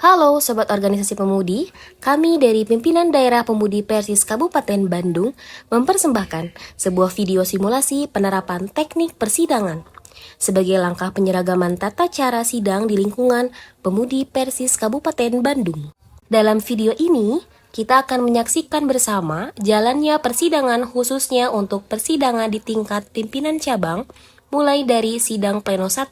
Halo Sobat Organisasi Pemudi, kami dari Pimpinan Daerah Pemudi Persis Kabupaten Bandung mempersembahkan sebuah video simulasi penerapan teknik persidangan sebagai langkah penyeragaman tata cara sidang di lingkungan Pemudi Persis Kabupaten Bandung. Dalam video ini, kita akan menyaksikan bersama jalannya persidangan khususnya untuk persidangan di tingkat pimpinan cabang mulai dari sidang pleno 1,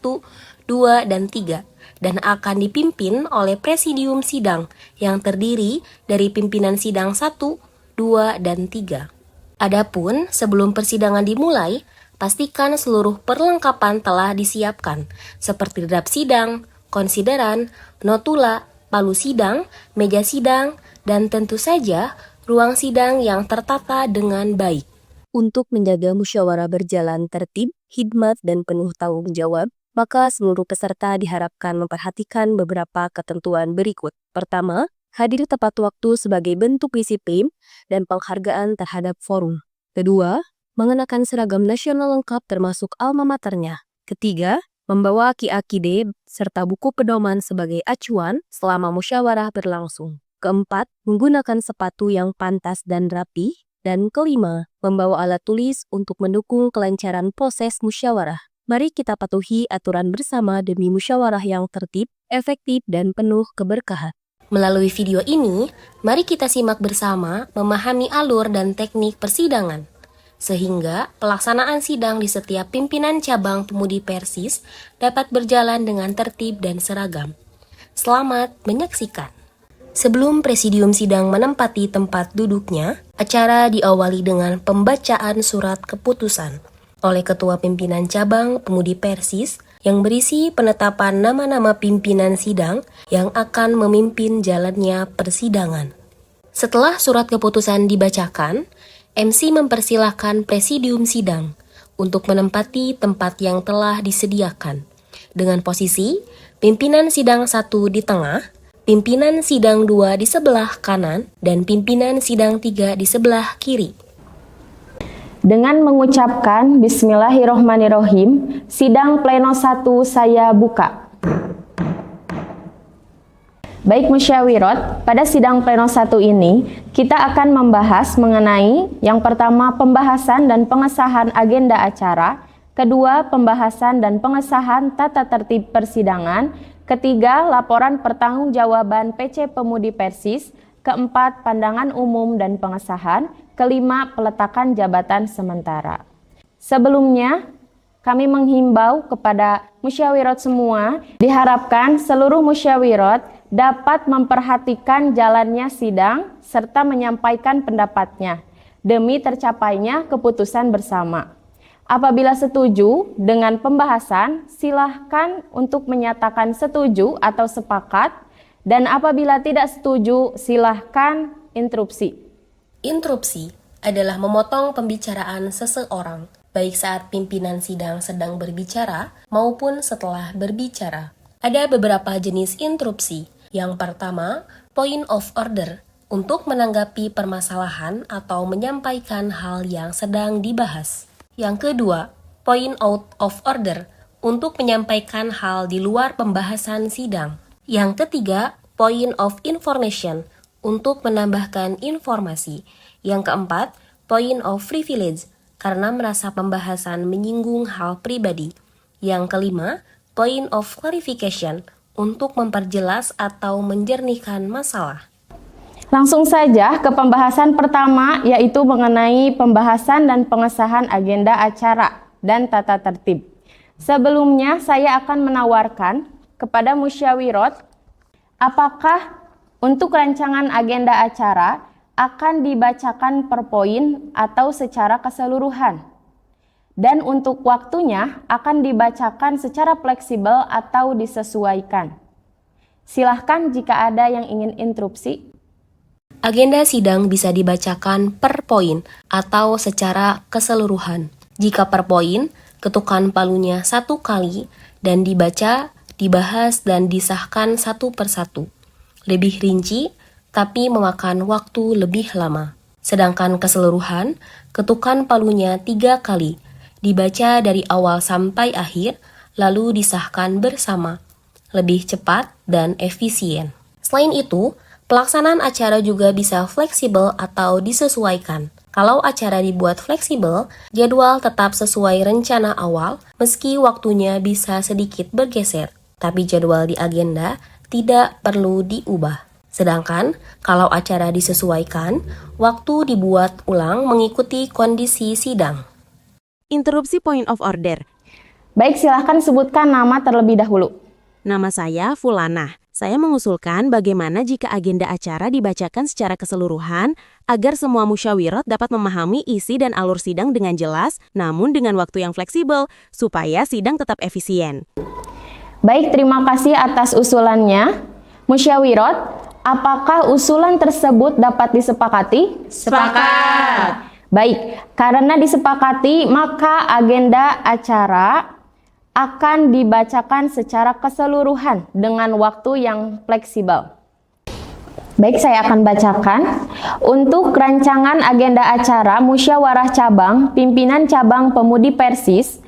2, dan 3 dan akan dipimpin oleh presidium sidang yang terdiri dari pimpinan sidang 1, 2, dan 3. Adapun sebelum persidangan dimulai, pastikan seluruh perlengkapan telah disiapkan seperti draft sidang, konsideran, notula, palu sidang, meja sidang, dan tentu saja ruang sidang yang tertata dengan baik. Untuk menjaga musyawarah berjalan tertib, hikmat, dan penuh tanggung jawab, maka seluruh peserta diharapkan memperhatikan beberapa ketentuan berikut. Pertama, hadir tepat waktu sebagai bentuk disiplin dan penghargaan terhadap forum. Kedua, mengenakan seragam nasional lengkap termasuk alma maternya. Ketiga, membawa QAQD serta buku pedoman sebagai acuan selama musyawarah berlangsung. Keempat, menggunakan sepatu yang pantas dan rapi. Dan kelima, membawa alat tulis untuk mendukung kelancaran proses musyawarah. Mari kita patuhi aturan bersama demi musyawarah yang tertib, efektif, dan penuh keberkahan. Melalui video ini, mari kita simak bersama memahami alur dan teknik persidangan, sehingga pelaksanaan sidang di setiap pimpinan cabang Pemudi Persis dapat berjalan dengan tertib dan seragam. Selamat menyaksikan. Sebelum presidium sidang menempati tempat duduknya, acara diawali dengan pembacaan surat keputusan oleh Ketua Pimpinan Cabang Pemudi Persis yang berisi penetapan nama-nama pimpinan sidang yang akan memimpin jalannya persidangan. Setelah surat keputusan dibacakan, MC mempersilahkan presidium sidang untuk menempati tempat yang telah disediakan dengan posisi pimpinan sidang 1 di tengah, pimpinan sidang 2 di sebelah kanan, dan pimpinan sidang 3 di sebelah kiri. Dengan mengucapkan Bismillahirrohmanirrohim, sidang pleno 1 saya buka. Baik musyawirat, pada sidang pleno 1 ini, kita akan membahas mengenai yang pertama pembahasan dan pengesahan agenda acara, kedua pembahasan dan pengesahan tata tertib persidangan, ketiga laporan pertanggungjawaban PC Pemudi Persis, keempat pandangan umum dan pengesahan, kelima peletakan jabatan sementara. Sebelumnya, kami menghimbau kepada musyawirat semua, diharapkan seluruh musyawirat dapat memperhatikan jalannya sidang serta menyampaikan pendapatnya demi tercapainya keputusan bersama. Apabila setuju dengan pembahasan, silahkan untuk menyatakan setuju atau sepakat, dan apabila tidak setuju, silahkan interupsi. Interupsi adalah memotong pembicaraan seseorang, baik saat pimpinan sidang sedang berbicara maupun setelah berbicara. Ada beberapa jenis interupsi. Yang pertama, point of order, untuk menanggapi permasalahan atau menyampaikan hal yang sedang dibahas. Yang kedua, point out of order, untuk menyampaikan hal di luar pembahasan sidang. Yang ketiga, point of information, untuk menambahkan informasi. Yang keempat, point of privilege, karena merasa pembahasan menyinggung hal pribadi. Yang kelima, point of clarification, untuk memperjelas atau menjernihkan masalah. Langsung saja ke pembahasan pertama, yaitu mengenai pembahasan dan pengesahan agenda acara dan tata tertib. Sebelumnya, saya akan menawarkan kepada musyawirat, apakah untuk rancangan agenda acara akan dibacakan per poin atau secara keseluruhan. Dan untuk waktunya akan dibacakan secara fleksibel atau disesuaikan. Silahkan jika ada yang ingin interupsi. Agenda sidang bisa dibacakan per poin atau secara keseluruhan. Jika per poin, ketukan palunya 1 kali dan dibaca, dibahas, dan disahkan satu persatu. Lebih rinci, tapi memakan waktu lebih lama. Sedangkan keseluruhan, ketukan palunya 3 kali, dibaca dari awal sampai akhir, lalu disahkan bersama. Lebih cepat dan efisien. Selain itu, pelaksanaan acara juga bisa fleksibel atau disesuaikan. Kalau acara dibuat fleksibel, jadwal tetap sesuai rencana awal meski waktunya bisa sedikit bergeser, tapi jadwal di agenda tidak perlu diubah. Sedangkan kalau acara disesuaikan, waktu dibuat ulang mengikuti kondisi sidang. Interupsi point of order. Baik, silahkan sebutkan nama terlebih dahulu. Nama saya Fulana. Saya mengusulkan bagaimana jika agenda acara dibacakan secara keseluruhan agar semua musyawirat dapat memahami isi dan alur sidang dengan jelas, namun dengan waktu yang fleksibel, supaya sidang tetap efisien. Baik, terima kasih atas usulannya. Musyawirat, apakah usulan tersebut dapat disepakati? Sepakat. Baik, karena disepakati, maka agenda acara akan dibacakan secara keseluruhan dengan waktu yang fleksibel. Baik, saya akan bacakan. Untuk rancangan agenda acara Musyawarah Cabang Pimpinan Cabang Pemudi Persis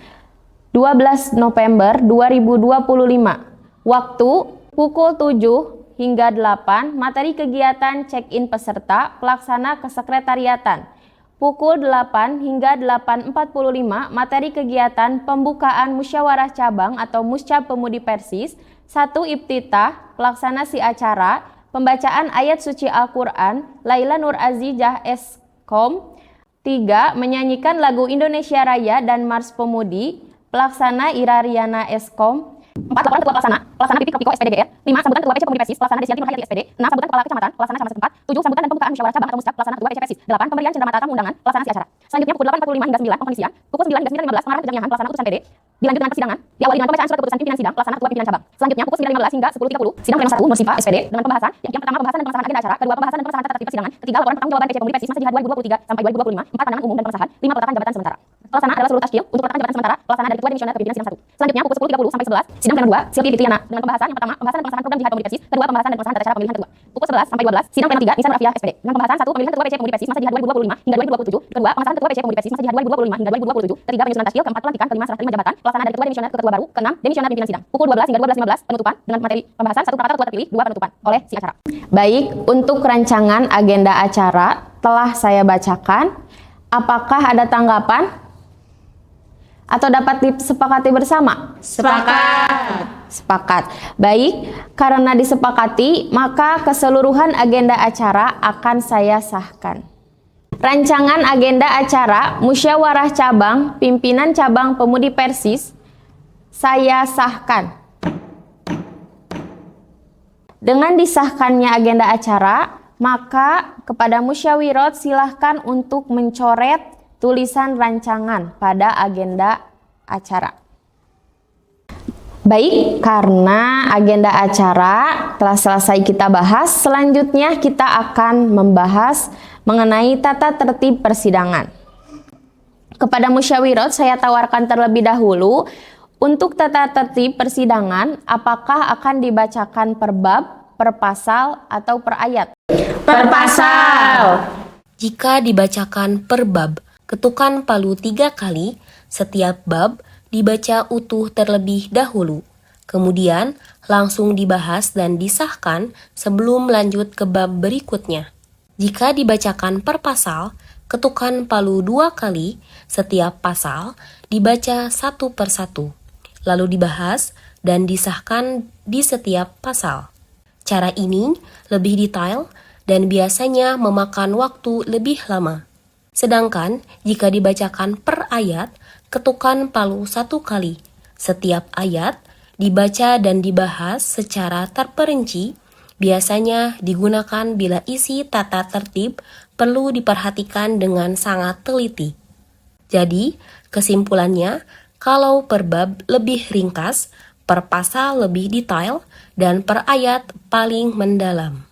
12 November 2025. Waktu pukul 7 hingga 8, materi kegiatan check-in peserta, pelaksana kesekretariatan. Pukul 8 hingga 8.45, materi kegiatan pembukaan musyawarah cabang atau Musyab Pemudi Persis. 1. Iftitah, pelaksana si acara, pembacaan ayat suci Al-Quran, Laila Nur Azizah Eskom. 3. Menyanyikan lagu Indonesia Raya dan Mars Pemudi, pelaksana Irariana Eskom. 4. Laporan Ketua Pelaksana Pipik Kopiko SPDGR. 5. Sambutan Ketua PC Pemudi Persis, pelaksana Desianti Nurhayati SPD. 6. Sambutan Kepala Kecamatan, pelaksana Camat setempat. 7. Sambutan dan pembukaan musyawarah cabang atau Musyab, pelaksana Ketua PC Persis. 8. Pemberian cenderamata tamu undangan, pelaksana si acara. Selanjutnya pukul 8.45 hingga 9, pengkondisian. Pukul 9 hingga 9.15, pengarahan penjaminan, pelaksana keputusan PD. Dilanjut dengan persidangan, diawali dengan pembacaan surat keputusan pimpinan sidang, pelaksana Ketua Pimpinan Cabang. Selanjutnya pukul 9.15 hingga 10.30, sidang pleno 1 Nursifa SPD dengan pembahasan yang pertama pembahasan dan pengesahan agenda acara, kedua pembahasan dan pengesahan tata tertib persidangan, ketiga laporan pertanggungjawaban PC Pemudi Persis masa jihad 2023 sampai 2025, 4. Pandangan umum dan pengesahan, 5. Peletakan jabatan sementara. Pelaksana adalah seluruh taskil untuk peletakan jabatan sementara, pelaksana dari Ketua Dimisioner Kepimpinan Sidang 1. Selanjutnya pukul 10.30 sampai 11, sidang pleno 2 Silvi Fitriana dengan pembahasan yang pertama pembahasan dan pengesahan program jihad Pemudi Persis, kedua pembahasan dan pengesahan tata cara pemilihan kedua. Pukul 11 sampai 12, sidang pleno 3 Nisan Rafiah SPD dengan pembahasan 1. Pemilihan Ketua PC Pemudi Persis masa jihad 2025 hingga 2027, kedua pengesahan Ketua PC Pemudi Persis masa jihad 2025 hingga 2027, ketiga penyusunan taskil, keempat pelantikan, kelima serah terima jabatan, pelaksana dari Ketua Dimisioner ke Ketua baru, keenam Demisioner Pimpinan Sidang. Pukul 12 hingga 12.15 penutupan dengan materi pembahasan 1. Prakata Ketua terpilih, 2. Penutupan oleh si acara. Baik, untuk rancangan agenda acara telah saya bacakan. Apakah ada tanggapan? Atau dapat disepakati bersama? Sepakat. Sepakat. Baik, karena disepakati, maka keseluruhan agenda acara akan saya sahkan. Rancangan agenda acara Musyawarah Cabang Pimpinan Cabang Pemudi Persis saya sahkan. Dengan disahkannya agenda acara, maka kepada musyawirat silahkan untuk mencoret tulisan rancangan pada agenda acara. Baik, karena agenda acara telah selesai kita bahas, selanjutnya kita akan membahas mengenai tata tertib persidangan. Kepada musyawirat saya tawarkan terlebih dahulu, untuk tata tertib persidangan, apakah akan dibacakan per bab, per pasal, atau per ayat? Per pasal. Jika dibacakan per bab, ketukan palu 3 kali, setiap bab dibaca utuh terlebih dahulu. Kemudian langsung dibahas dan disahkan sebelum lanjut ke bab berikutnya. Jika dibacakan per pasal, ketukan palu 2 kali, setiap pasal dibaca satu per satu, lalu dibahas dan disahkan di setiap pasal. Cara ini lebih detail dan biasanya memakan waktu lebih lama. Sedangkan jika dibacakan per ayat, ketukan palu 1 kali. Setiap ayat dibaca dan dibahas secara terperinci, biasanya digunakan bila isi tata tertib perlu diperhatikan dengan sangat teliti. Jadi, kesimpulannya, kalau per bab lebih ringkas, per pasal lebih detail, dan per ayat paling mendalam.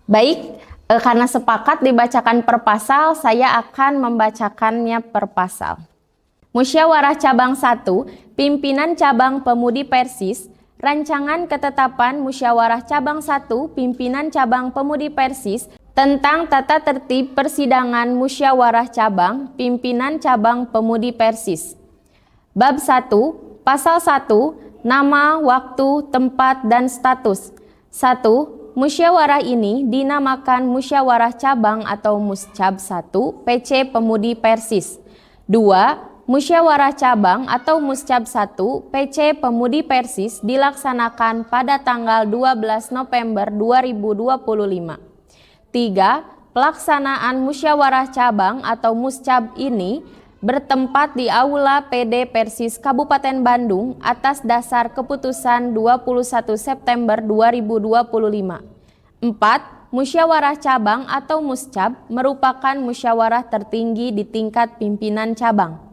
Baik, karena sepakat dibacakan per pasal, saya akan membacakannya per pasal. Musyawarah Cabang 1, Pimpinan Cabang Pemudi Persis, Rancangan Ketetapan Musyawarah Cabang 1, Pimpinan Cabang Pemudi Persis, tentang tata tertib persidangan Musyawarah Cabang, Pimpinan Cabang Pemudi Persis. Bab 1, Pasal 1, Nama, Waktu, Tempat, dan Status. 1. musyawarah ini dinamakan musyawarah cabang atau Muscab 1 PC Pemudi Persis. 2. Musyawarah cabang atau Muscab 1 PC Pemudi Persis dilaksanakan pada tanggal 12 November 2025. 3. Pelaksanaan musyawarah cabang atau Muscab ini bertempat di Aula PD Persis Kabupaten Bandung atas dasar keputusan 21 September 2025. 4. Musyawarah cabang atau Muscab merupakan musyawarah tertinggi di tingkat pimpinan cabang.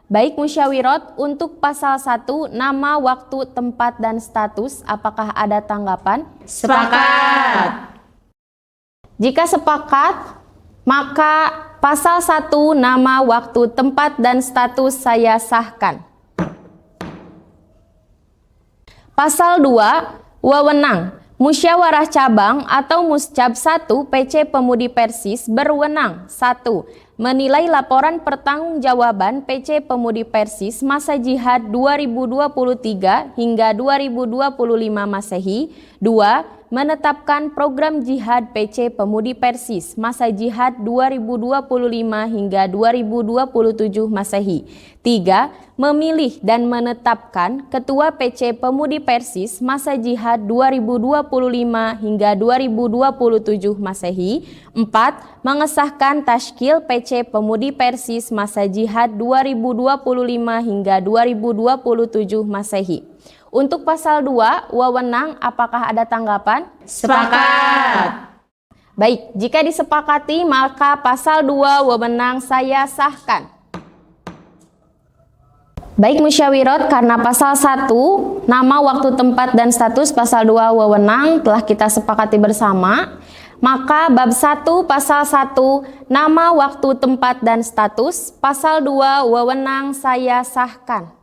Baik musyawirot, untuk pasal 1 nama, waktu, tempat, dan status, apakah ada tanggapan? Sepakat. Jika sepakat, maka pasal 1 nama, waktu, tempat, dan status saya sahkan. Pasal 2 wewenang. Musyawarah cabang atau Muscab 1 PC Pemudi Persis berwenang 1. Menilai laporan pertanggungjawaban PC Pemudi Persis masa jihad 2023 hingga 2025 Masehi. 2. Menetapkan program jihad PC Pemudi Persis masa jihad 2025 hingga 2027 Masehi. 3. Memilih dan menetapkan Ketua PC Pemudi Persis masa jihad 2025 hingga 2027 Masehi. 4. Mengesahkan Tashkil PC Pemudi Persis masa jihad 2025 hingga 2027 Masehi. Untuk pasal 2, wewenang, apakah ada tanggapan? Sepakat. Baik, jika disepakati maka pasal 2 wewenang saya sahkan. Baik musyawirot, karena pasal 1 nama, waktu, tempat, dan status, pasal 2 wewenang telah kita sepakati bersama, maka bab 1 pasal 1 nama, waktu, tempat, dan status, pasal 2 wewenang saya sahkan.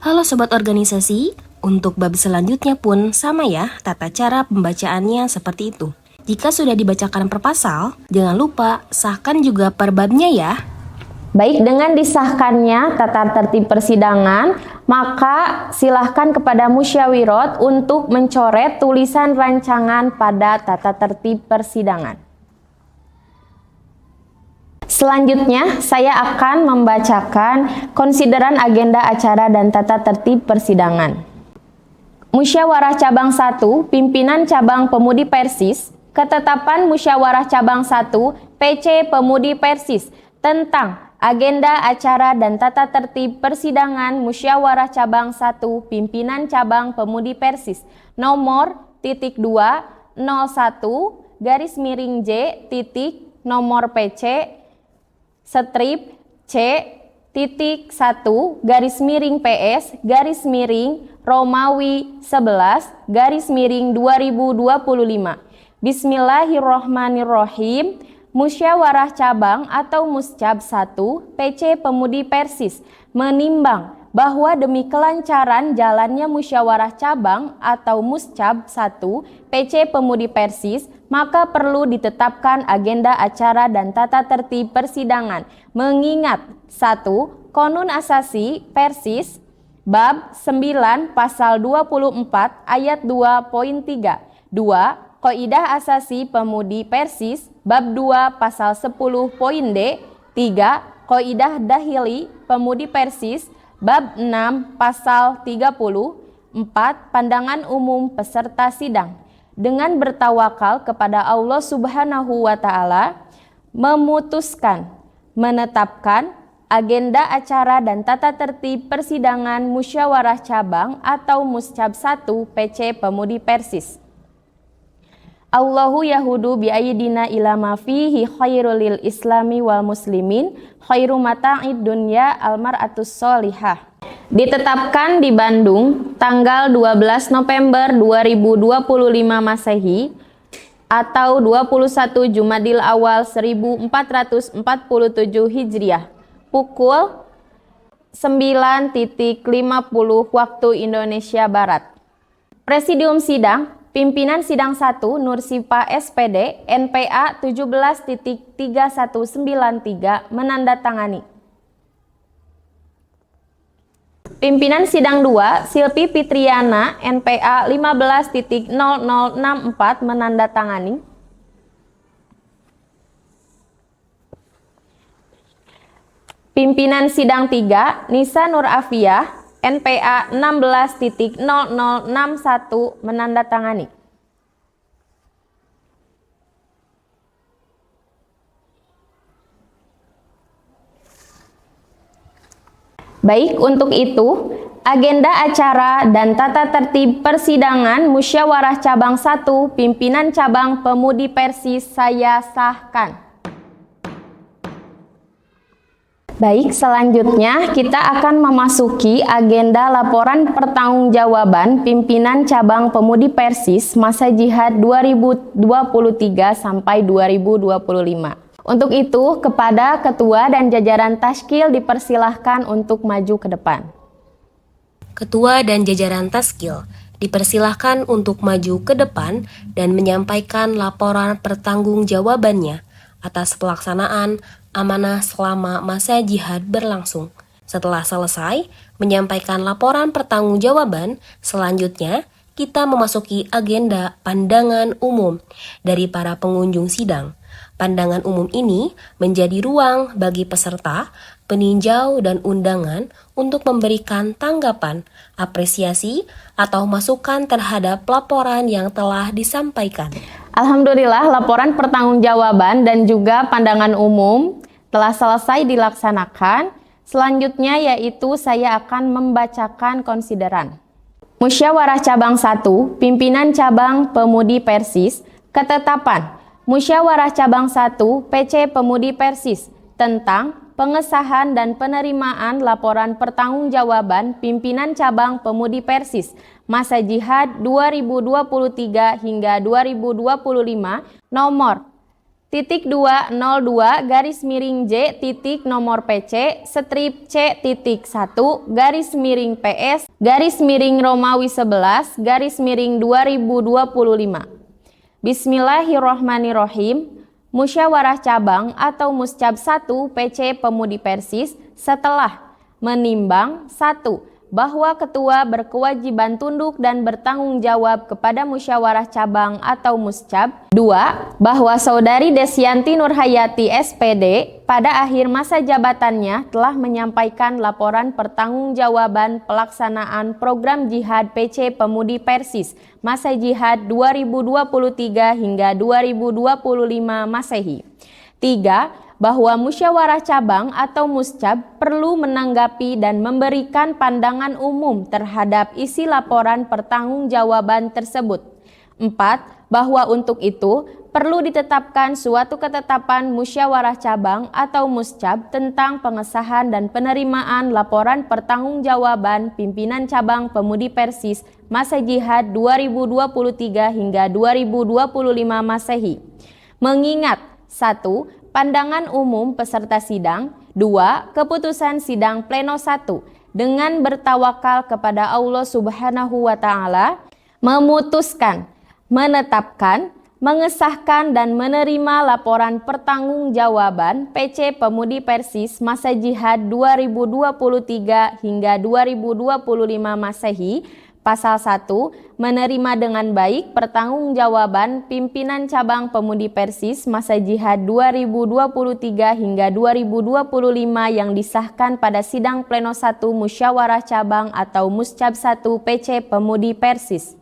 Halo Sobat Organisasi, untuk bab selanjutnya pun sama ya, tata cara pembacaannya seperti itu. Jika sudah dibacakan per pasal, jangan lupa sahkan juga per babnya ya. Baik, dengan disahkannya tata tertib persidangan, maka silahkan kepada musyawirot untuk mencoret tulisan rancangan pada tata tertib persidangan. Selanjutnya, saya akan membacakan konsideran agenda acara dan tata tertib persidangan. Musyawarah Cabang 1, Pimpinan Cabang Pemudi Persis, ketetapan Musyawarah Cabang 1, PC Pemudi Persis, tentang agenda acara dan tata tertib persidangan Musyawarah Cabang 1, Pimpinan Cabang Pemudi Persis, nomor /201 /J nomor PC strip C.1 PS Romawi 11 2025. Bismillahirrohmanirrohim. Musyawarah Cabang atau Muscab 1 PC Pemudi Persis menimbang bahwa demi kelancaran jalannya musyawarah cabang atau Muscab 1 PC Pemudi Persis, maka perlu ditetapkan agenda acara dan tata tertib persidangan. Mengingat 1. Konun Asasi Persis Bab 9 Pasal 24 Ayat 2.3. 2. Qaidah Asasi Pemudi Persis Bab 2 Pasal 10.d. 3. Qaidah Dahili Pemudi Persis Bab 6 Pasal 30. 4. Pandangan umum peserta sidang. Dengan bertawakal kepada Allah Subhanahu wa Ta'ala, memutuskan, menetapkan agenda acara dan tata tertib persidangan musyawarah cabang atau Muscab 1 PC Pemudi Persis. Allahu yahudu bi'ayidina ila ma fihi khairul lil islami wal muslimin khairu mata'id dunya almar'atus solihah. Ditetapkan di Bandung tanggal 12 November 2025 Masehi atau 21 Jumadil Awal 1447 Hijriah pukul 9.50 waktu Indonesia Barat. Presidium Sidang Pimpinan Sidang 1 Nursipa SPD NPA 17.3193 menandatangani. Pimpinan Sidang 2, Silpi Fitriana, NPA 15.0064 menandatangani. Pimpinan Sidang 3, Nisa Nur Afiyah, NPA 16.0061 menandatangani. Baik, untuk itu, agenda acara dan tata tertib persidangan Musyawarah Cabang 1 Pimpinan Cabang Pemudi Persis saya sahkan. Baik, selanjutnya kita akan memasuki agenda laporan pertanggungjawaban Pimpinan Cabang Pemudi Persis masa jihad 2023 sampai 2025. Untuk itu, kepada Ketua dan jajaran Tashkil dipersilahkan untuk maju ke depan. Ketua dan jajaran Tashkil dipersilahkan untuk maju ke depan dan menyampaikan laporan pertanggungjawabannya atas pelaksanaan amanah selama masa jihad berlangsung. Setelah selesai menyampaikan laporan pertanggungjawaban, selanjutnya kita memasuki agenda pandangan umum dari para pengunjung sidang. Pandangan umum ini menjadi ruang bagi peserta, peninjau, dan undangan untuk memberikan tanggapan, apresiasi, atau masukan terhadap laporan yang telah disampaikan. Alhamdulillah, laporan pertanggungjawaban dan juga pandangan umum telah selesai dilaksanakan. Selanjutnya yaitu saya akan membacakan konsideran. Musyawarah Cabang 1, Pimpinan Cabang Pemudi Persis, ketetapan Musyawarah Cabang 1 PC Pemudi Persis tentang pengesahan dan penerimaan laporan pertanggungjawaban Pimpinan Cabang Pemudi Persis masa jihad 2023 hingga 2025 nomor .202 J nomor PC strip C.1 PS Romawi 11 2025. Bismillahirrohmanirrohim. Musyawarah Cabang atau Muscab 1 PC Pemudi Persis setelah menimbang 1. Bahwa ketua berkewajiban tunduk dan bertanggung jawab kepada musyawarah cabang atau muscab. 2. Bahwa Saudari Desyanti Nurhayati SPD pada akhir masa jabatannya telah menyampaikan laporan pertanggungjawaban pelaksanaan program jihad PC Pemudi Persis masa jihad 2023 hingga 2025 Masehi. 3. Bahwa musyawarah cabang atau muscab perlu menanggapi dan memberikan pandangan umum terhadap isi laporan pertanggungjawaban tersebut. 4. Bahwa untuk itu perlu ditetapkan suatu ketetapan musyawarah cabang atau muscab tentang pengesahan dan penerimaan laporan pertanggungjawaban Pimpinan Cabang Pemudi Persis masa jihad 2023 hingga 2025 Masehi. Mengingat 1. Pandangan umum peserta sidang. 2. Keputusan sidang pleno 1 dengan bertawakal kepada Allah Subhanahu wa Ta'ala memutuskan, menetapkan, mengesahkan dan menerima laporan pertanggungjawaban PC Pemudi Persis masa jihad 2023 hingga 2025 Masehi. Pasal 1, menerima dengan baik pertanggungjawaban Pimpinan Cabang Pemudi Persis masa jihad 2023 hingga 2025 yang disahkan pada sidang pleno 1 Musyawarah Cabang atau Muscab 1 PC Pemudi Persis.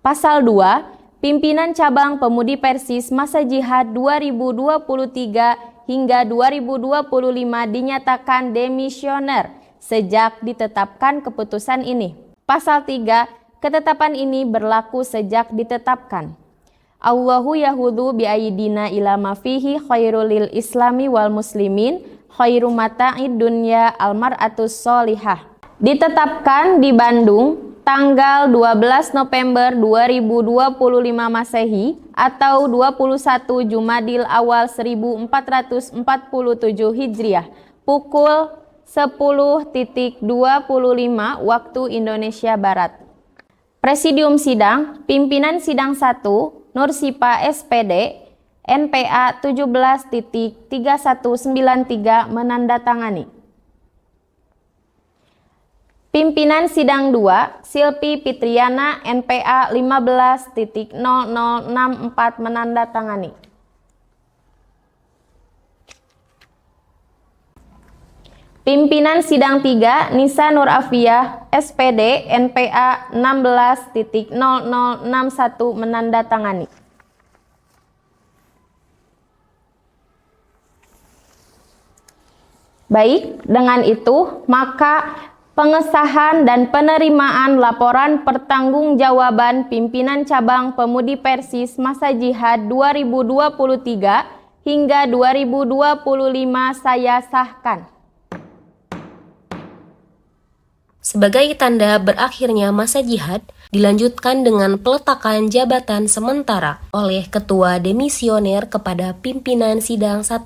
Pasal 2, Pimpinan Cabang Pemudi Persis masa jihad 2023 hingga 2025 dinyatakan demisioner sejak ditetapkan keputusan ini. Pasal 3, ketetapan ini berlaku sejak ditetapkan. Allahu yahudu bi'aidina ila ma fihi khairul lil islami wal muslimin khairu mata'id dunya almar'atus solihah. Ditetapkan di Bandung tanggal 12 November 2025 Masehi atau 21 Jumadil Awal 1447 Hijriah pukul 10.25 waktu Indonesia Barat. Presidium Sidang, Pimpinan Sidang 1, Nursipa SPD, NPA 17.3193 menandatangani. Pimpinan Sidang 2, Silpi Fitriana, NPA 15.0064 menandatangani. Pimpinan Sidang 3, Nisa Nur Afiyah, SPD, NPA 16.0061 menandatangani. Baik, dengan itu maka pengesahan dan penerimaan laporan pertanggungjawaban pimpinan cabang Pemudi Persis masa jihad 2023 hingga 2025 saya sahkan. Sebagai tanda berakhirnya masa jihad, dilanjutkan dengan peletakan jabatan sementara oleh Ketua Demisioner kepada Pimpinan Sidang 1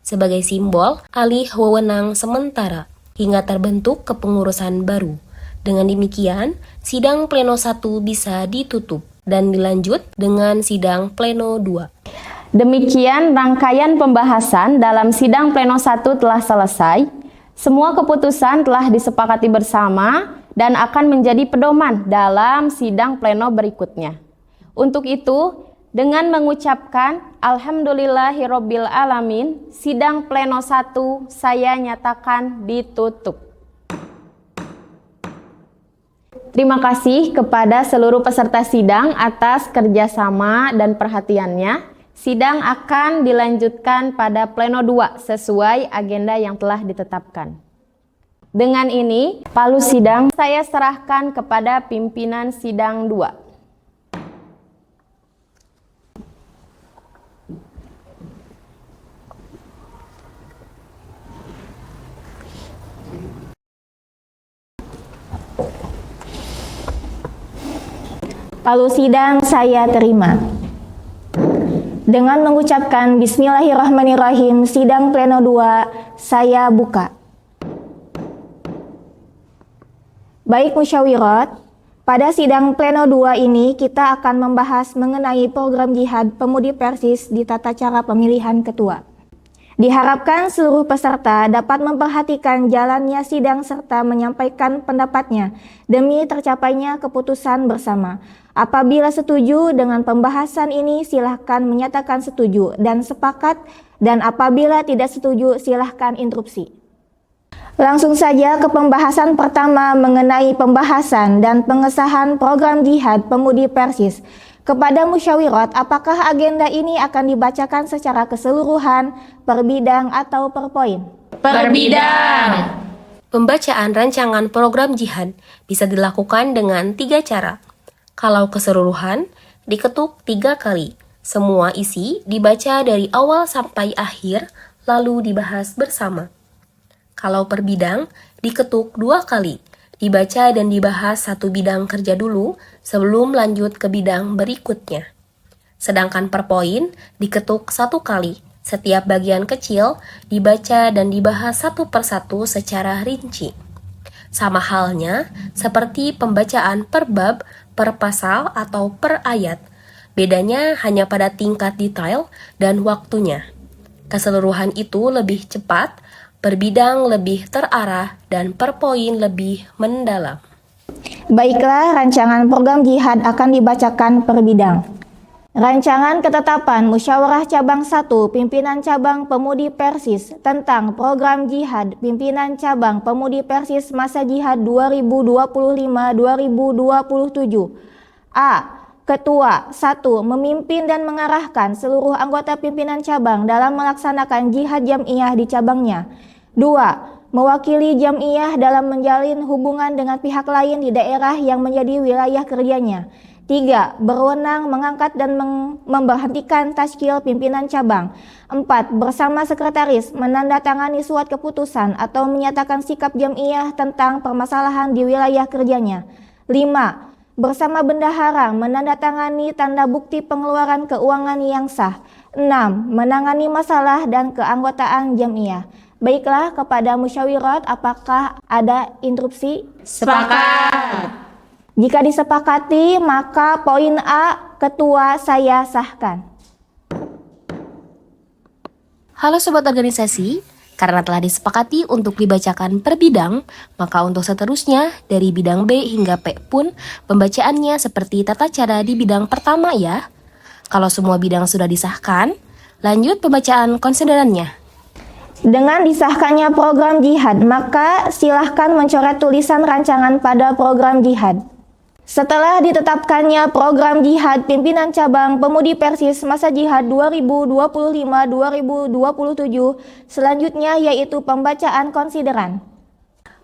sebagai simbol alih wewenang sementara hingga terbentuk kepengurusan baru. Dengan demikian, Sidang Pleno 1 bisa ditutup dan dilanjut dengan Sidang Pleno 2. Demikian rangkaian pembahasan dalam Sidang Pleno 1 telah selesai. Semua keputusan telah disepakati bersama dan akan menjadi pedoman dalam sidang pleno berikutnya. Untuk itu, dengan mengucapkan Alhamdulillahirabbil alamin, sidang pleno 1 saya nyatakan ditutup. Terima kasih kepada seluruh peserta sidang atas kerjasama dan perhatiannya. Sidang akan dilanjutkan pada pleno 2 sesuai agenda yang telah ditetapkan. Dengan ini, palu sidang saya serahkan kepada pimpinan sidang 2. Palu sidang saya terima. Dengan mengucapkan Bismillahirrahmanirrahim, sidang pleno 2 saya buka. Baik musyawirat, pada sidang pleno 2 ini kita akan membahas mengenai program jihad Pemudi Persis di tata cara pemilihan ketua. Diharapkan seluruh peserta dapat memperhatikan jalannya sidang serta menyampaikan pendapatnya demi tercapainya keputusan bersama. Apabila setuju dengan pembahasan ini, silahkan menyatakan setuju dan sepakat, dan apabila tidak setuju, silahkan interupsi. Langsung saja ke pembahasan pertama mengenai pembahasan dan pengesahan program jihad Pemudi Persis. Kepada musyawirat, apakah agenda ini akan dibacakan secara keseluruhan, per bidang atau per poin? Per bidang. Pembacaan rancangan program jihad bisa dilakukan dengan 3 cara. Kalau keseluruhan, diketuk 3 kali. Semua isi dibaca dari awal sampai akhir, lalu dibahas bersama. Kalau per bidang, diketuk 2 kali. Dibaca dan dibahas 1 bidang kerja dulu sebelum lanjut ke bidang berikutnya. Sedangkan per poin, diketuk 1 kali. Setiap bagian kecil dibaca dan dibahas satu persatu secara rinci. Sama halnya seperti pembacaan per bab, per pasal, atau per ayat. Bedanya hanya pada tingkat detail dan waktunya. Keseluruhan itu lebih cepat, per bidang lebih terarah, dan per poin lebih mendalam. Baiklah, rancangan program jihad akan dibacakan per bidang. Rancangan ketetapan Musyawarah Cabang 1 Pimpinan Cabang Pemudi Persis tentang program jihad Pimpinan Cabang Pemudi Persis masa jihad 2025-2027. A. Ketua 1. Memimpin dan mengarahkan seluruh anggota pimpinan cabang dalam melaksanakan jihad jam'iyah di cabangnya. 2. Mewakili jam'iyah dalam menjalin hubungan dengan pihak lain di daerah yang menjadi wilayah kerjanya. 3. Berwenang mengangkat dan memberhentikan tashkil pimpinan cabang. 4. Bersama sekretaris menandatangani surat keputusan atau menyatakan sikap jam'iyah tentang permasalahan di wilayah kerjanya. 5. Bersama bendahara menandatangani tanda bukti pengeluaran keuangan yang sah. 6. Menangani masalah dan keanggotaan jam'iyah. Baiklah, kepada musyawirat, apakah ada interupsi? Sepakat. Jika disepakati, maka poin A, ketua saya sahkan. Halo Sobat Organisasi, Karena telah disepakati untuk dibacakan per bidang, maka untuk seterusnya dari bidang B hingga P pun pembacaannya seperti tata cara di bidang pertama ya. Kalau semua bidang sudah disahkan, lanjut pembacaan konsiderannya. Dengan disahkannya program jihad, maka silahkan mencoret tulisan rancangan pada program jihad. Setelah ditetapkannya program jihad pimpinan cabang Pemudi Persis masa jihad 2025-2027, selanjutnya yaitu pembacaan konsideran.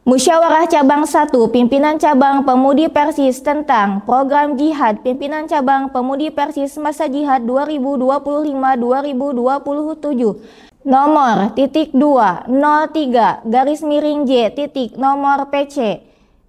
Musyawarah Cabang 1 Pimpinan Cabang Pemudi Persis tentang program jihad pimpinan cabang Pemudi Persis masa jihad 2025-2027 nomor .203 garis miring J titik nomor PC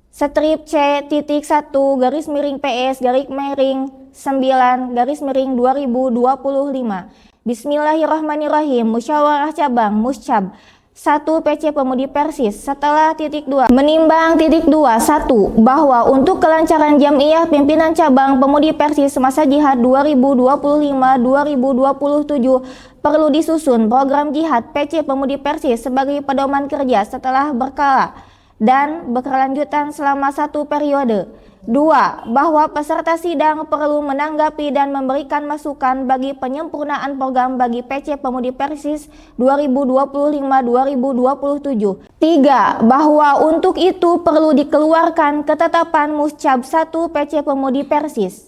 strip C titik 1 garis miring PS garis miring 9 garis miring 2025. Bismillahirrahmanirrahim. Musyawarah Cabang Muscab 1 PC Pemudi Persis setelah titik 2 menimbang titik 2 1 bahwa untuk kelancaran jamiah pimpinan cabang Pemudi Persis masa jihad 2025-2027 perlu disusun program jihad PC Pemudi Persis sebagai pedoman kerja setelah berkala dan berkelanjutan selama 1 periode. 2. Bahwa peserta sidang perlu menanggapi dan memberikan masukan bagi penyempurnaan program bagi PC Pemudi Persis 2025-2027. 3. Bahwa untuk itu perlu dikeluarkan ketetapan Muscab 1 PC Pemudi Persis.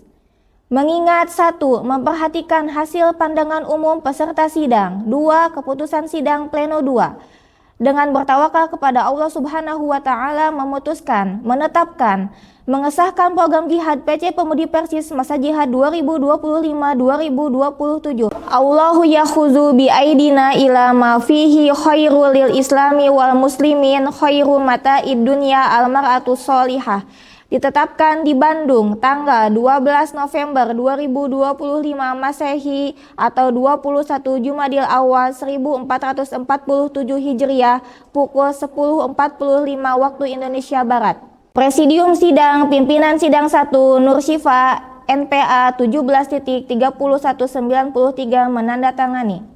Mengingat 1. Memperhatikan hasil pandangan umum peserta sidang. 2. Keputusan sidang pleno 2. Dengan bertawakal kepada Allah Subhanahu wa Ta'ala memutuskan, menetapkan, mengesahkan program jihad PC Pemudi Persis masa jihad 2025-2027. Allahu yakhuzu bi aidina ila ma fihi khairul lil islami wal muslimin khairu mata'id dunya al mar'atu sholihah. Ditetapkan di Bandung tanggal 12 November 2025 Masehi atau 21 Jumadil Awal 1447 Hijriah pukul 10.45 waktu Indonesia Barat. Presidium Sidang Pimpinan Sidang 1 Nur Syifa NPA 17.3193 menandatangani.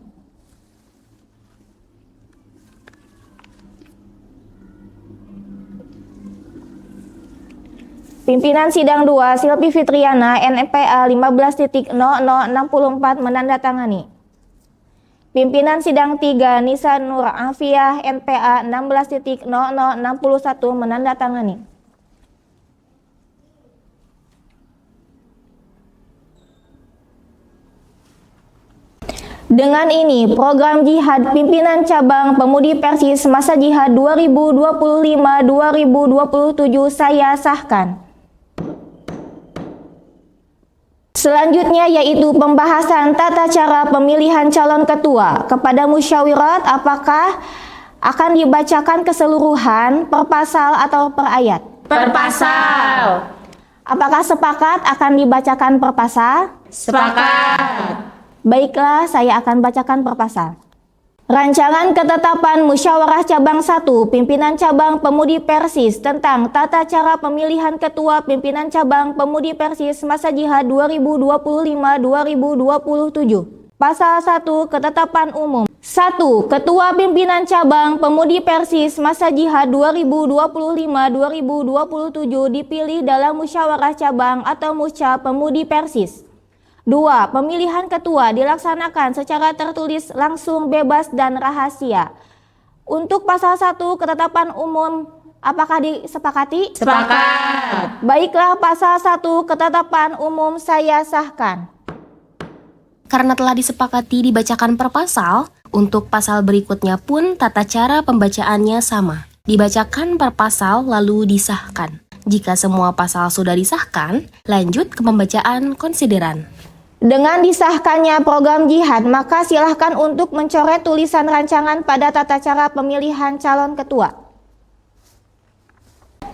Pimpinan Sidang 2 Silvi Fitriana NPA 15.0064 menandatangani. Pimpinan Sidang 3 Nisa Nur Afiah NPA 16.0061 menandatangani. Dengan ini, program jihad pimpinan cabang Pemudi Persis masa jihad 2025-2027 saya sahkan. Selanjutnya yaitu pembahasan tata cara pemilihan calon ketua. Kepada musyawirat, apakah akan dibacakan keseluruhan per pasal atau per ayat? Per pasal. Apakah sepakat akan dibacakan per pasal? Sepakat. Baiklah, saya akan bacakan per pasal. Rancangan Ketetapan Musyawarah Cabang 1 Pimpinan Cabang Pemudi Persis tentang tata cara pemilihan ketua pimpinan cabang Pemudi Persis masa jihad 2025-2027. Pasal 1 Ketetapan Umum. 1. Ketua Pimpinan Cabang Pemudi Persis masa jihad 2025-2027 dipilih dalam musyawarah cabang atau musca Pemudi Persis. 2. Pemilihan ketua dilaksanakan secara tertulis, langsung, bebas, dan rahasia. Untuk pasal 1 ketetapan umum, apakah disepakati? Sepakat. Baiklah, pasal 1 ketetapan umum saya sahkan. Karena telah disepakati dibacakan per pasal, untuk pasal berikutnya pun tata cara pembacaannya sama. Dibacakan per pasal lalu disahkan. Jika semua pasal sudah disahkan, lanjut ke pembacaan konsideran. Dengan disahkannya program jihad, maka silahkan untuk mencoret tulisan rancangan pada tata cara pemilihan calon ketua.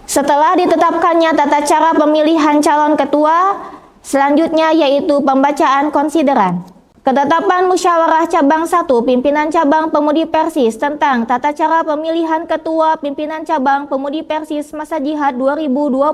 Setelah ditetapkannya tata cara pemilihan calon ketua, selanjutnya yaitu pembacaan konsideran. Ketetapan Musyawarah Cabang 1 Pimpinan Cabang Pemudi Persis tentang tata cara pemilihan Ketua Pimpinan Cabang Pemudi Persis masa jihad 2025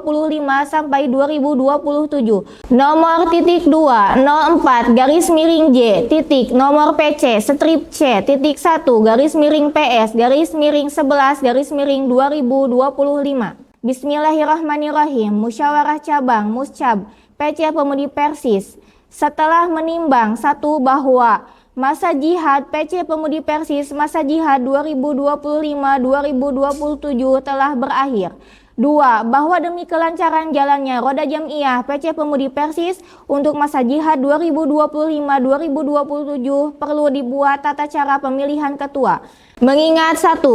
sampai 2027. Nomor .2 04 garis miring J titik nomor PC strip C titik 1 garis miring PS garis miring 11 garis miring 2025. Bismillahirrahmanirrahim. Musyawarah Cabang Muscab PC Pemudi Persis setelah menimbang satu bahwa masa jihad PC Pemudi Persis masa jihad 2025-2027 telah berakhir. 2. Bahwa demi kelancaran jalannya roda jamiah PC Pemudi Persis untuk masa jihad 2025-2027 perlu dibuat tata cara pemilihan ketua. Mengingat 1.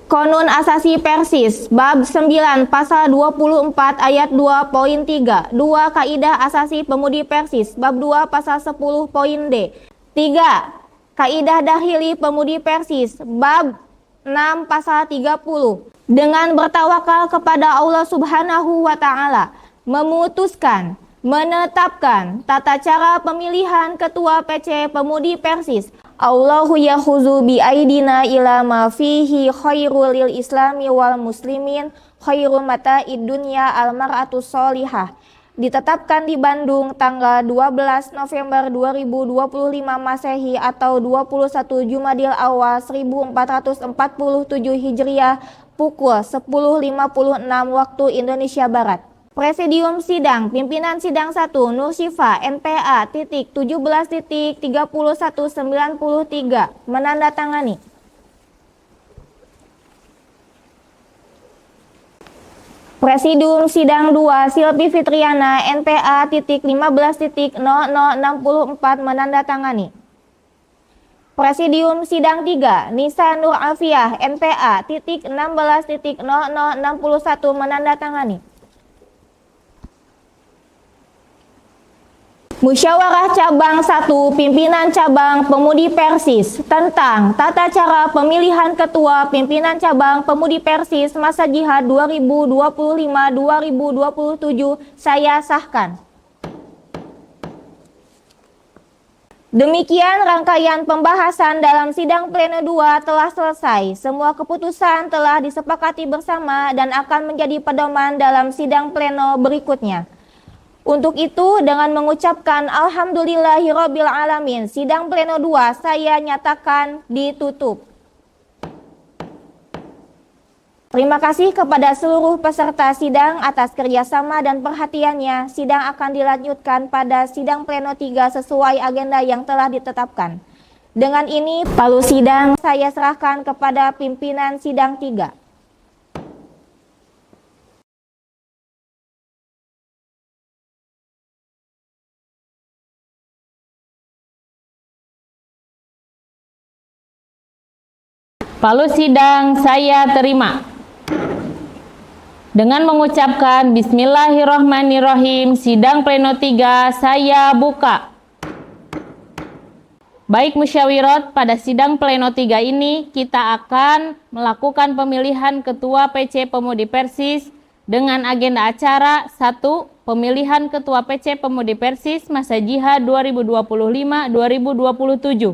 Konun Asasi Persis bab 9 pasal 24 ayat 2 poin 3. 2. Kaidah Asasi Pemudi Persis bab 2 pasal 10 poin D. 3. Kaidah Dahili Pemudi Persis bab 6 pasal 30. Dengan bertawakal kepada Allah Subhanahu wa taala, memutuskan menetapkan tata cara pemilihan ketua PC Pemudi Persis. Allahu yakhuzu bi aidina ila ma fihi khairul lil islami wal muslimin khairul mata'id dunya al mar'atus solihah. Ditetapkan di Bandung tanggal 12 November 2025 Masehi atau 21 Jumadil Awal 1447 Hijriah pukul 10.56 waktu Indonesia Barat. Presidium Sidang Pimpinan Sidang 1 Nur Syifa NPA titik 17.3193 menandatangani. Presidium Sidang 2 Silvi Fitriana NPA titik 15.0064 menandatangani. Presidium Sidang 3 Nisa Nur Afiah NPA titik 16.0061 menandatangani. Musyawarah Cabang 1 Pimpinan Cabang Pemudi Persis tentang tata cara pemilihan Ketua Pimpinan Cabang Pemudi Persis masa jihad 2025-2027 saya sahkan. Demikian rangkaian pembahasan dalam sidang pleno 2 telah selesai. Semua keputusan telah disepakati bersama dan akan menjadi pedoman dalam sidang pleno berikutnya. Untuk itu, dengan mengucapkan Alhamdulillahirabbil alamin, sidang pleno 2 saya nyatakan ditutup. Terima kasih kepada seluruh peserta sidang atas kerjasama dan perhatiannya. Sidang akan dilanjutkan pada sidang pleno 3 sesuai agenda yang telah ditetapkan. Dengan ini, palu sidang saya serahkan kepada pimpinan sidang 3. Palu sidang saya terima. Dengan mengucapkan Bismillahirrahmanirrahim, sidang pleno 3 saya buka. Baik musyawirat, pada sidang pleno 3 ini kita akan melakukan pemilihan Ketua PC Pemudi Persis dengan agenda acara 1. Pemilihan Ketua PC Pemudi Persis masa jihad 2025-2027.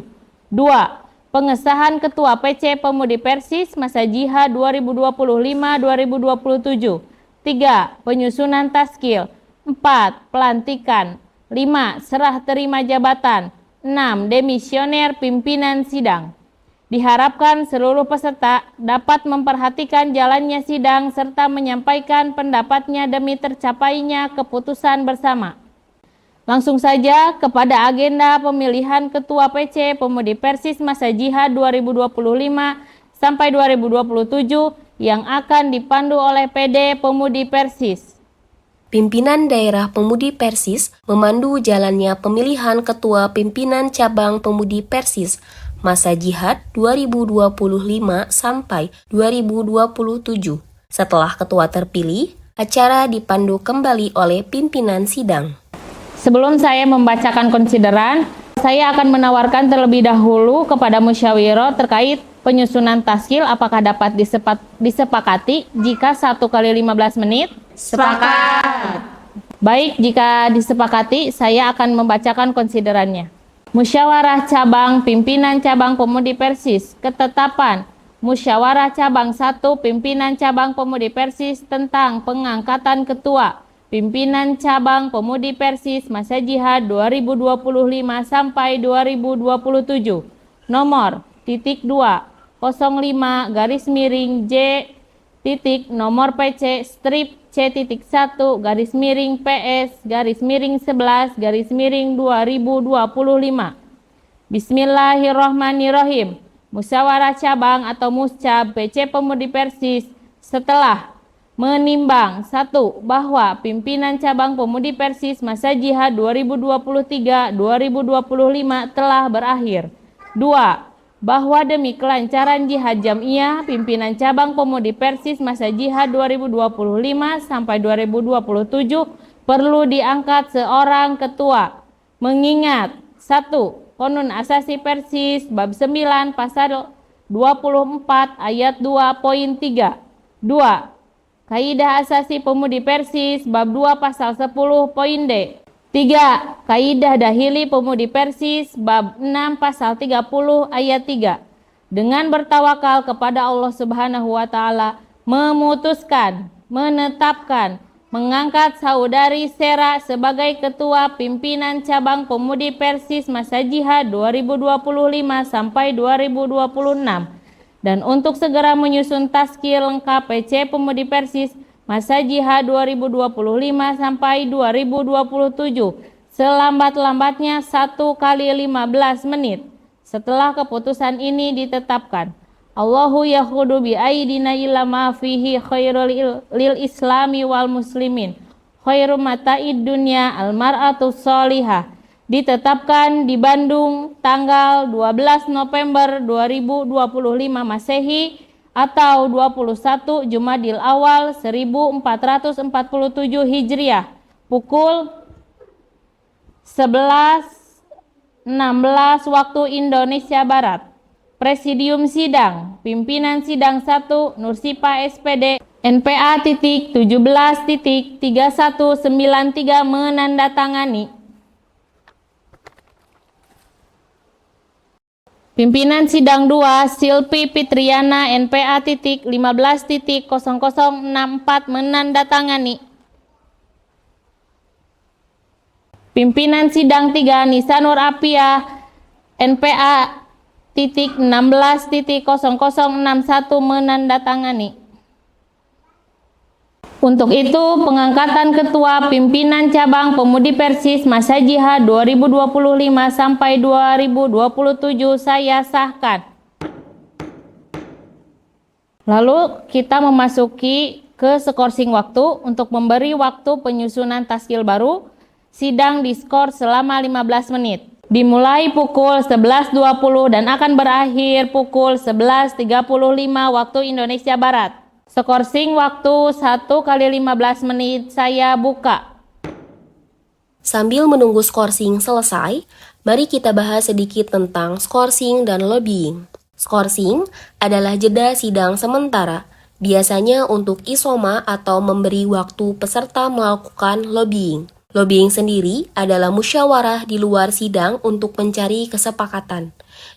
2. Pengesahan Ketua PC Pemudi Persis masa jihad 2025-2027. 3. Penyusunan taskil. 4. Pelantikan. 5. Serah terima jabatan. 6. Demisioner pimpinan sidang. Diharapkan seluruh peserta dapat memperhatikan jalannya sidang serta menyampaikan pendapatnya demi tercapainya keputusan bersama. Langsung saja kepada agenda pemilihan Ketua PC Pemudi Persis masa jihad 2025 sampai 2027 yang akan dipandu oleh PD Pemudi Persis. Pimpinan Daerah Pemudi Persis memandu jalannya pemilihan Ketua Pimpinan Cabang Pemudi Persis masa jihad 2025 sampai 2027. Setelah ketua terpilih, acara dipandu kembali oleh pimpinan sidang. Sebelum saya membacakan konsideran, saya akan menawarkan terlebih dahulu kepada musyawirat terkait penyusunan taskil apakah dapat disepakati jika 1 kali 15 menit? Sepakat. Baik, jika disepakati, saya akan membacakan konsiderannya. Musyawarah Cabang Pimpinan Cabang Pemudi Persis. Ketetapan Musyawarah Cabang 1 Pimpinan Cabang Pemudi Persis tentang pengangkatan Ketua Pimpinan Cabang Pemudi Persis masa jihad 2025 sampai 2027. Nomor titik 2 05 garis miring J titik nomor PC strip C.1 garis miring PS garis miring 11 garis miring 2025. Bismillahirrohmanirrohim. Musyawarah Cabang atau Muscab PC Pemudi Persis setelah menimbang 1. Bahwa pimpinan cabang Pemudi Persis masa jihad 2023-2025 telah berakhir. 2. Bahwa demi kelancaran jihad jamiah, pimpinan cabang Pemudi Persis masa jihad 2025 sampai 2027 perlu diangkat seorang ketua. Mengingat 1. Konun Asasi Persis bab 9 pasal 24 ayat 2 poin 3. 2. Kaidah Asasi Pemudi Persis bab 2 pasal 10 poin D. 3. Kaidah Dahili Pemudi Persis bab 6 pasal 30 ayat 3. Dengan bertawakal kepada Allah Subhanahu wa taala memutuskan, menetapkan, mengangkat saudari Sera sebagai ketua pimpinan cabang Pemudi Persis masa jihad 2025 sampai 2026 dan untuk segera menyusun taskil lengkap PC Pemudi Persis masa jihad 2025 sampai 2027 selambat-lambatnya 1 kali 15 menit setelah keputusan ini ditetapkan. Allahu yahudu bi aidina ila ma fihi khairul lil islami wal muslimin khairu mata'id dunya al mar'atu sholihah. Ditetapkan di Bandung tanggal 12 November 2025 Masehi atau 21 Jumadil Awal 1447 Hijriah pukul 11.16 waktu Indonesia Barat. Presidium Sidang, Pimpinan Sidang 1, Nursipa SPD, NPA titik 17 titik 3193 menandatangani. Pimpinan Sidang 2, Silpi Fitriana, NPA titik 15 titik 0064 menandatangani. Pimpinan Sidang 3, Nisanur Apia, NPA titik 16 titik 0061 menandatangani. Untuk itu, pengangkatan Ketua Pimpinan Cabang Pemudi Persis masa jihad 2025 sampai 2027 saya sahkan. Lalu kita memasuki ke skorsing waktu untuk memberi waktu penyusunan taskil baru. Sidang diskors selama 15 menit. Dimulai pukul 11.20 dan akan berakhir pukul 11.35 waktu Indonesia Barat. Skorsing waktu 1 kali 15 menit saya buka. Sambil menunggu skorsing selesai, mari kita bahas sedikit tentang skorsing dan lobbying. Skorsing adalah jeda sidang sementara, biasanya untuk isoma atau memberi waktu peserta melakukan lobbying. Lobbying sendiri adalah musyawarah di luar sidang untuk mencari kesepakatan.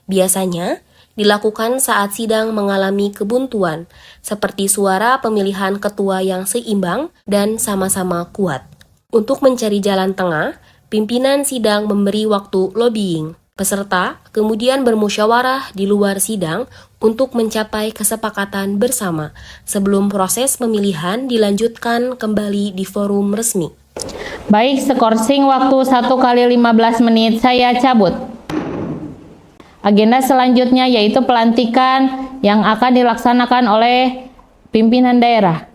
Biasanya dilakukan saat sidang mengalami kebuntuan, seperti suara pemilihan ketua yang seimbang dan sama-sama kuat. Untuk mencari jalan tengah, pimpinan sidang memberi waktu lobbying. Peserta kemudian bermusyawarah di luar sidang untuk mencapai kesepakatan bersama sebelum proses pemilihan dilanjutkan kembali di forum resmi. Baik, skorsing waktu 1 kali 15 menit saya cabut. Agenda selanjutnya yaitu pelantikan yang akan dilaksanakan oleh pimpinan daerah.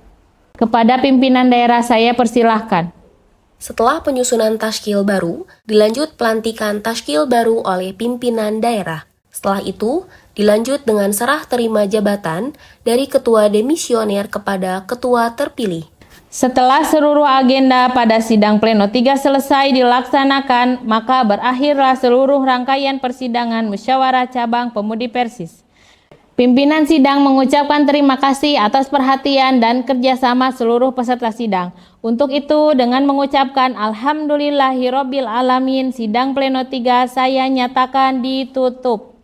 Kepada pimpinan daerah saya persilahkan. Setelah penyusunan tashkil baru, dilanjut pelantikan tashkil baru oleh pimpinan daerah. Setelah itu, dilanjut dengan serah terima jabatan dari ketua demisioner kepada ketua terpilih. Setelah seluruh agenda pada sidang pleno 3 selesai dilaksanakan, maka berakhirlah seluruh rangkaian persidangan musyawarah cabang Pemudi Persis. Pimpinan sidang mengucapkan terima kasih atas perhatian dan kerjasama seluruh peserta sidang. Untuk itu, dengan mengucapkan Alhamdulillahirobbil alamin, sidang pleno 3 saya nyatakan ditutup.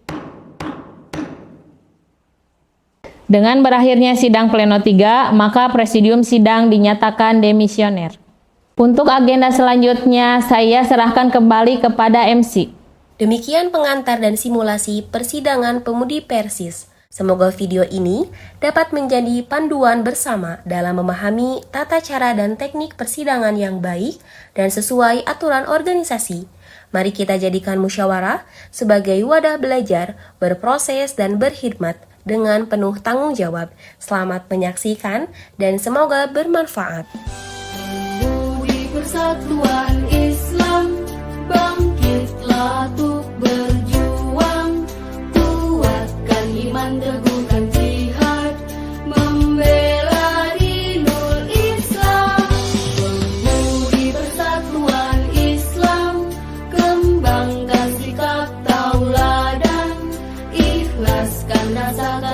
Dengan berakhirnya sidang pleno 3, maka presidium sidang dinyatakan demisioner. Untuk agenda selanjutnya, saya serahkan kembali kepada MC. Demikian pengantar dan simulasi persidangan pemudi Persis. Semoga video ini dapat menjadi panduan bersama dalam memahami tata cara dan teknik persidangan yang baik dan sesuai aturan organisasi. Mari kita jadikan musyawarah sebagai wadah belajar, berproses, dan berkhidmat dengan penuh tanggung jawab. Selamat menyaksikan dan semoga bermanfaat. Persatuan Islam, bangkitlah untuk berjuang, kuatkan iman, teguhkan jihad, membela dinul Islam. Pemudi Persatuan Islam, kembangkan sikap tauladan, ikhlaskan rasa